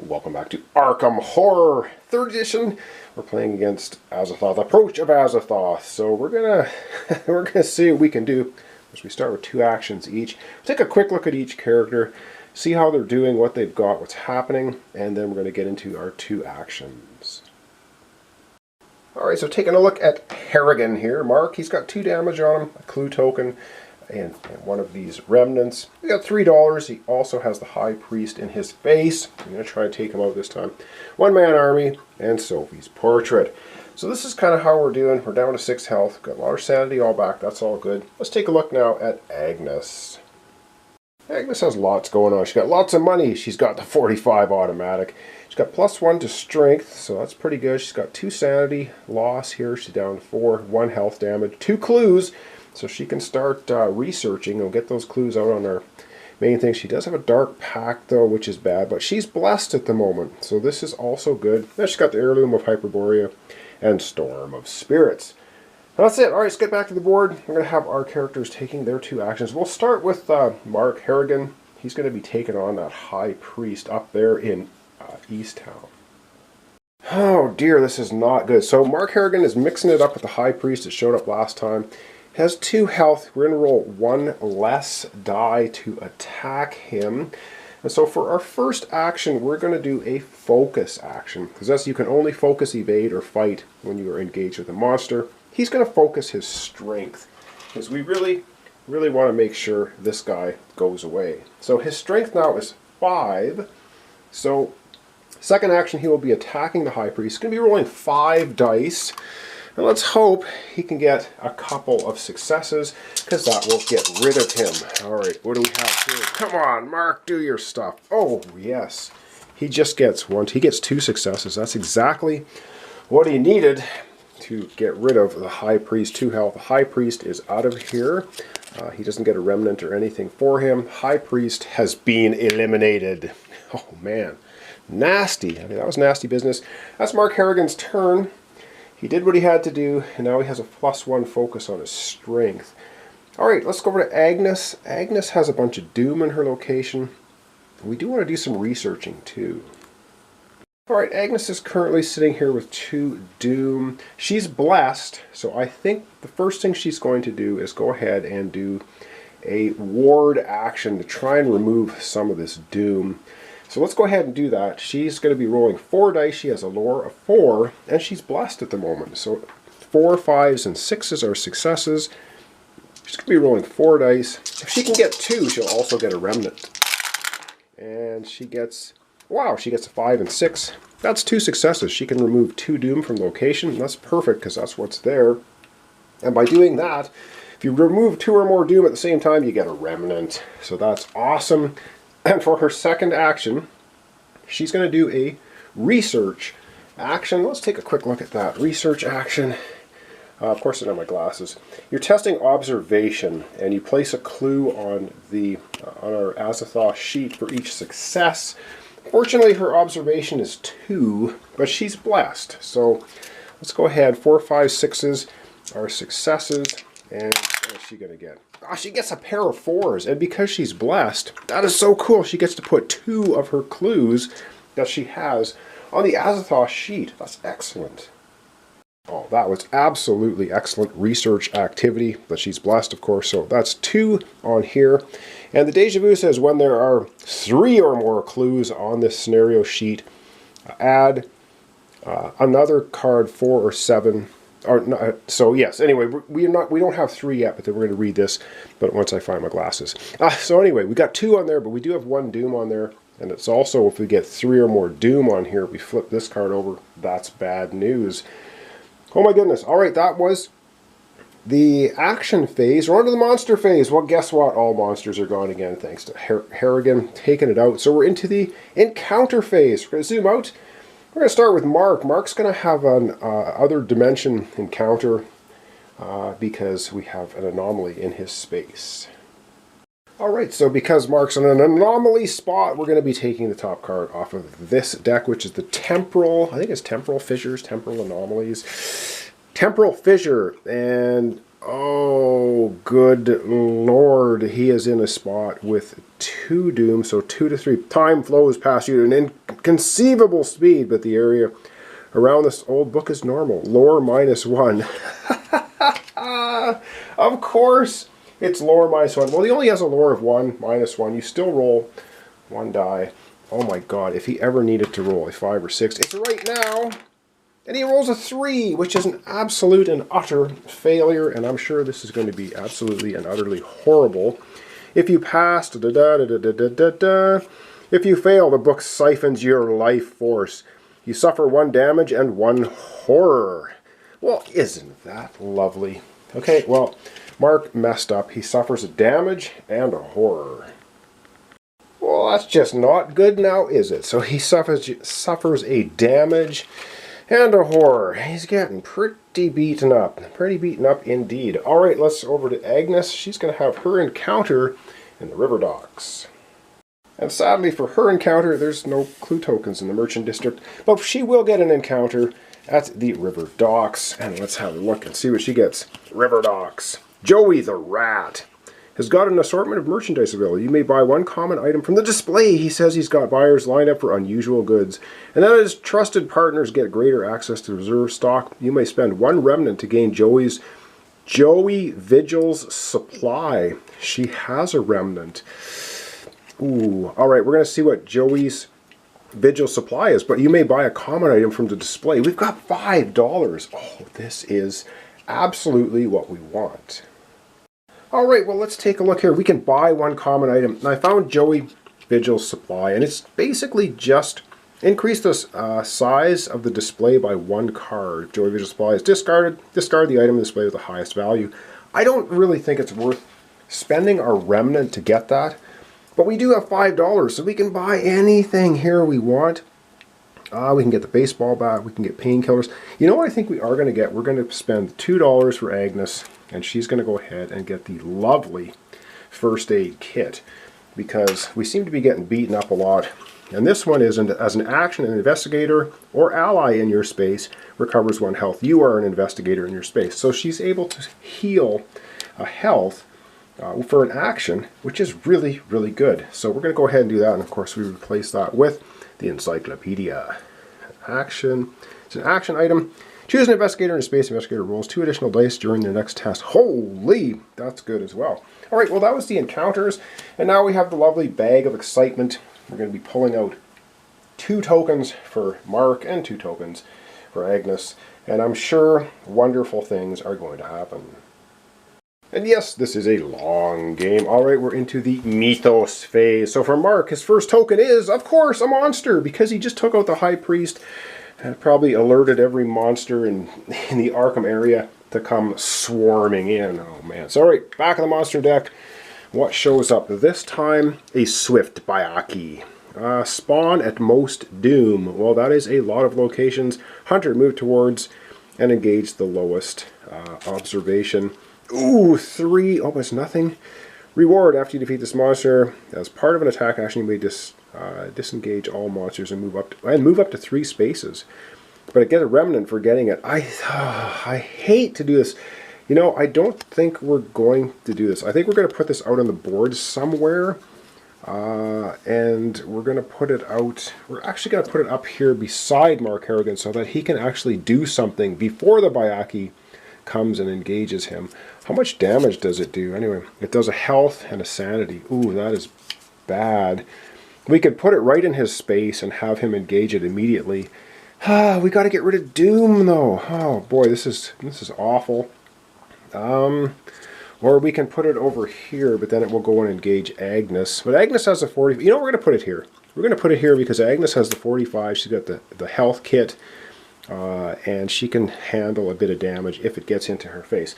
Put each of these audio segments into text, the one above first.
Welcome back to Arkham Horror 3rd edition. We're playing against Azathoth, Approach of Azathoth. So we're gonna see what we can do as we start with 2 actions each. Take a quick look at each character, see how they're doing, what they've got, what's happening, and then we're going to get into our 2 actions. Alright, so taking a look at Harrigan here. Mark, he's got 2 damage on him, a clue token, and one of these remnants. He got $3. He also has the High Priest in his face. I'm going to try and take him out this time. 1-man army, and Sophie's portrait. So this is kind of how we're doing. We're down to 6 health. Got a lot of sanity all back. That's all good. Let's take a look now at Agnes. Agnes has lots going on. She's got lots of money. She's got the 45 automatic. She's got +1 to strength, so that's pretty good. She's got 2 sanity loss here. She's down to 4, 1 health damage, 2 clues. So she can start researching and get those clues out on her main thing. She does have a dark pact though, which is bad, but she's blessed at the moment. So this is also good. Then she's got the Heirloom of Hyperborea and Storm of Spirits. That's it. Alright, let's get back to the board. We're going to have our characters taking their 2 actions. We'll start with Mark Harrigan. He's going to be taking on that High Priest up there in East Town. Oh dear, this is not good. So Mark Harrigan is mixing it up with the High Priest that showed up last time. Has 2 health. We're going to roll 1 less die to attack him. And so for our first action, we're going to do a focus action. Because that's, you can only focus, evade, or fight when you are engaged with a monster. He's going to focus his strength. Because we really want to make sure this guy goes away. So his strength now is 5. So second action, he will be attacking the High Priest. He's going to be rolling 5 dice. And let's hope he can get a couple of successes, because that will get rid of him. Alright, what do we have here? Come on, Mark, do your stuff. Oh, yes. He just gets 1. He gets 2 successes. That's exactly what he needed to get rid of the High Priest. 2 health. The High Priest is out of here. He doesn't get a remnant or anything for him. High Priest has been eliminated. Oh, man. Nasty. I mean, that was nasty business. That's Mark Harrigan's turn. He did what he had to do, and now he has a +1 focus on his strength. Alright, let's go over to Agnes. Agnes has a bunch of doom in her location. We do want to do some researching too. Alright, Agnes is currently sitting here with 2 doom. She's blessed, so I think the first thing she's going to do is go ahead and do a ward action to try and remove some of this doom. So let's go ahead and do that. She's going to be rolling 4 dice. She has a lore of 4, and she's blessed at the moment. So 4, 5s, and 6s are successes. She's going to be rolling 4 dice. If she can get 2, she'll also get a remnant. And she gets, wow, she gets a 5 and 6. That's 2 successes. She can remove 2 doom from location. That's perfect, because that's what's there. And by doing that, if you remove 2 or more doom at the same time, you get a remnant. So that's awesome. And for her second action, she's going to do a research action. Let's take a quick look at that. Research action. Of course, I don't have my glasses. You're testing observation, and you place a clue on our Azathoth sheet for each success. Fortunately, her observation is 2, but she's blessed. So let's go ahead. 4, 5, 6s are successes. And what is she going to get? Oh, she gets a pair of 4s, and because she's blessed, that is so cool. She gets to put 2 of her clues that she has on the Azathoth sheet. That's excellent. Oh, that was absolutely excellent research activity, but she's blessed, of course, so that's 2 on here. And the Deja Vu says when there are 3 or more clues on this scenario sheet, add another card 4 or 7. So yes, anyway, we don't have 3 yet, but then we're going to read this, but once I find my glasses. So anyway, we got 2 on there, but we do have 1 doom on there, and it's also, if we get 3 or more doom on here, we flip this card over, that's bad news. Oh my goodness. Alright, that was the action phase. We're on to the monster phase. Well, guess what? All monsters are gone again, thanks to Harrigan taking it out. So we're into the encounter phase. We're going to zoom out. We're going to start with Mark. Mark's going to have an other dimension encounter because we have an anomaly in his space. Alright, so because Mark's in an anomaly spot, we're going to be taking the top card off of this deck, which is the Temporal, I think it's Temporal Fissures, Temporal Anomalies. Temporal Fissure, and oh good lord, he is in a spot with 2 doom, so 2 to 3. Time flows past you at an inconceivable speed, but the area around this old book is normal. Lore -1. Of course, it's lore -1. Well, he only has a lore of 1, -1. You still roll 1 die. Oh my god, if he ever needed to roll a 5 or 6, it's right now. And he rolls a 3, which is an absolute and utter failure. And I'm sure this is going to be absolutely and utterly horrible. If you pass, If you fail, the book siphons your life force. You suffer 1 damage and 1 horror. Well, isn't that lovely? Okay, well, Mark messed up. He suffers a damage and a horror. Well, that's just not good now, is it? So he suffers a damage and a horror. He's getting pretty beaten up. Pretty beaten up indeed. Alright, let's over to Agnes. She's going to have her encounter in the river docks. And sadly for her encounter, there's no clue tokens in the merchant district. But she will get an encounter at the river docks. And let's have a look and see what she gets. River docks. Joey the Rat has got an assortment of merchandise available. You may buy 1 common item from the display. He says he's got buyers lined up for unusual goods. And then his trusted partners get greater access to reserve stock. You may spend 1 remnant to gain Joey Vigil's supply. She has a remnant. Ooh, alright, we're going to see what Joey's Vigil supply is. But you may buy a common item from the display. We've got $5. Oh, this is absolutely what we want. Alright, well let's take a look here. We can buy 1 common item. And I found Joey Vigil's supply, and it's basically just increase the size of the display by 1 card. Joey Vigil's supply is discarded. Discard the item display with the highest value. I don't really think it's worth spending our remnant to get that. But we do have $5, so we can buy anything here we want. We can get the baseball bat, we can get painkillers. You know what I think we are going to get? We're going to spend $2 for Agnes, and she's going to go ahead and get the lovely first aid kit, because we seem to be getting beaten up a lot. And this one is, as an action, an investigator or ally in your space recovers 1 health. You are an investigator in your space. So she's able to heal a health for an action, which is really, really good. So we're going to go ahead and do that, and of course we replace that with the encyclopedia. Action. It's an action item. Choose an investigator in a space. Investigator rolls 2 additional dice during their next test. Holy, that's good as well. Alright, well that was the encounters, and now we have the lovely bag of excitement. We're going to be pulling out 2 tokens for Mark and 2 tokens for Agnes, and I'm sure wonderful things are going to happen. And yes, this is a long game. Alright, we're into the Mythos phase. So for Mark, his first token is, of course, a monster, because he just took out the High Priest and probably alerted every monster in the Arkham area to come swarming in. Oh man. So alright, back of the monster deck. What shows up this time? A Swift Bayaki. Spawn at most doom. Well, that is a lot of locations. Hunter, move towards and engage the lowest. Observation. Ooh, 3, almost nothing. Reward, after you defeat this monster, as part of an attack action, you may disengage all monsters and move up to 3 spaces. But I get a remnant for getting it. I hate to do this. You know, I don't think we're going to do this. I think we're going to put this out on the board somewhere. And we're going to put it out. We're actually going to put it up here beside Mark Harrigan so that he can actually do something before the Bayaki comes and engages him. How much damage does it do? Anyway, it does a health and a sanity. Ooh, that is bad. We could put it right in his space and have him engage it immediately. We got to get rid of Doom though. Oh boy, this is awful. Or we can put it over here, but then it will go and engage Agnes. But Agnes has a 40. You know, we're going to put it here. We're going to put it here because Agnes has the 45. She's got the health kit. And she can handle a bit of damage if it gets into her face.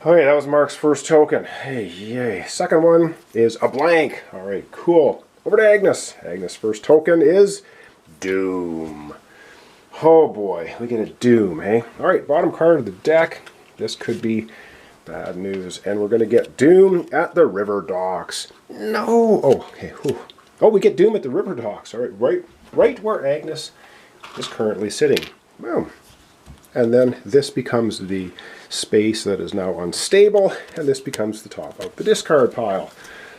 Okay, that was Mark's first token. Hey, yay. Second one is a blank. Alright, cool. Over to Agnes. Agnes' first token is Doom. Oh boy, we get a Doom, hey? Alright, bottom card of the deck. This could be bad news. And we're going to get Doom at the river docks. No! Oh, okay. Whew. Oh, we get Doom at the river docks. Alright, right where Agnes is currently sitting. Well, and then this becomes the space that is now unstable, and this becomes the top of the discard pile.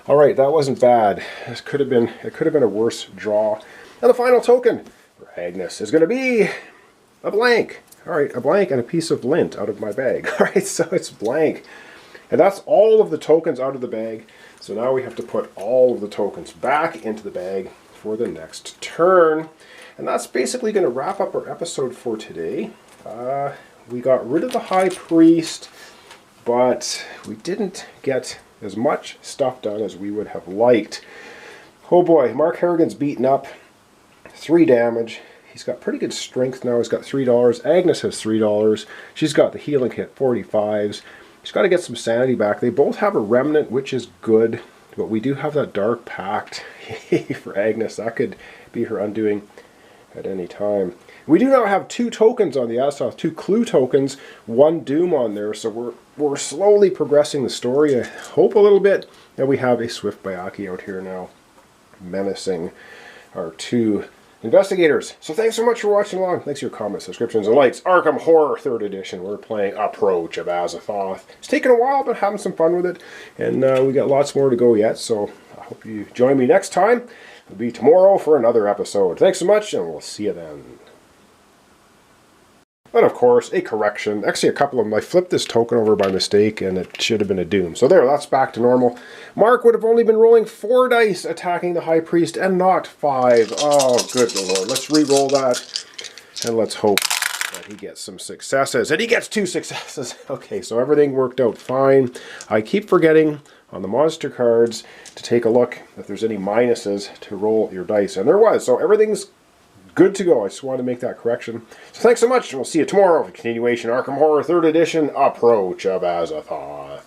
All right, that wasn't bad. It could have been a worse draw. And the final token for Agnes is going to be a blank. All right, a blank and a piece of lint out of my bag. All right, so it's blank. And that's all of the tokens out of the bag. So now we have to put all of the tokens back into the bag for the next turn. And that's basically going to wrap up our episode for today. We got rid of the High Priest, but we didn't get as much stuff done as we would have liked. Oh boy, Mark Harrigan's beaten up. 3 damage. He's got pretty good strength now. He's got $3. Agnes has $3. She's got the healing kit, 45s. She's got to get some sanity back. They both have a remnant, which is good. But we do have that Dark Pact for Agnes. That could be her undoing at any time. We do now have 2 tokens on the Azathoth, 2 clue tokens, 1 doom on there. So we're slowly progressing the story. I hope a little bit. And we have a Swift Bayaki out here now, menacing our 2 investigators. So thanks so much for watching along. Thanks for your comments, subscriptions, and likes. Arkham Horror 3rd Edition. We're playing Approach of Azathoth. It's taken a while, but having some fun with it. And we got lots more to go yet, so I hope you join me next time. It'll be tomorrow for another episode. Thanks so much, and we'll see you then. And of course, a correction. Actually, a couple of them. I flipped this token over by mistake, and it should have been a doom. So there, that's back to normal. Mark would have only been rolling 4 dice attacking the High Priest, and not 5. Oh, good lord. Let's re-roll that, and let's hope that he gets some successes. And he gets 2 successes. Okay, so everything worked out fine. I keep forgetting on the monster cards to take a look if there's any minuses to roll your dice. And there was. So everything's good to go. I just wanted to make that correction. So thanks so much, and we'll see you tomorrow for continuation Arkham Horror 3rd Edition, Approach of Azathoth.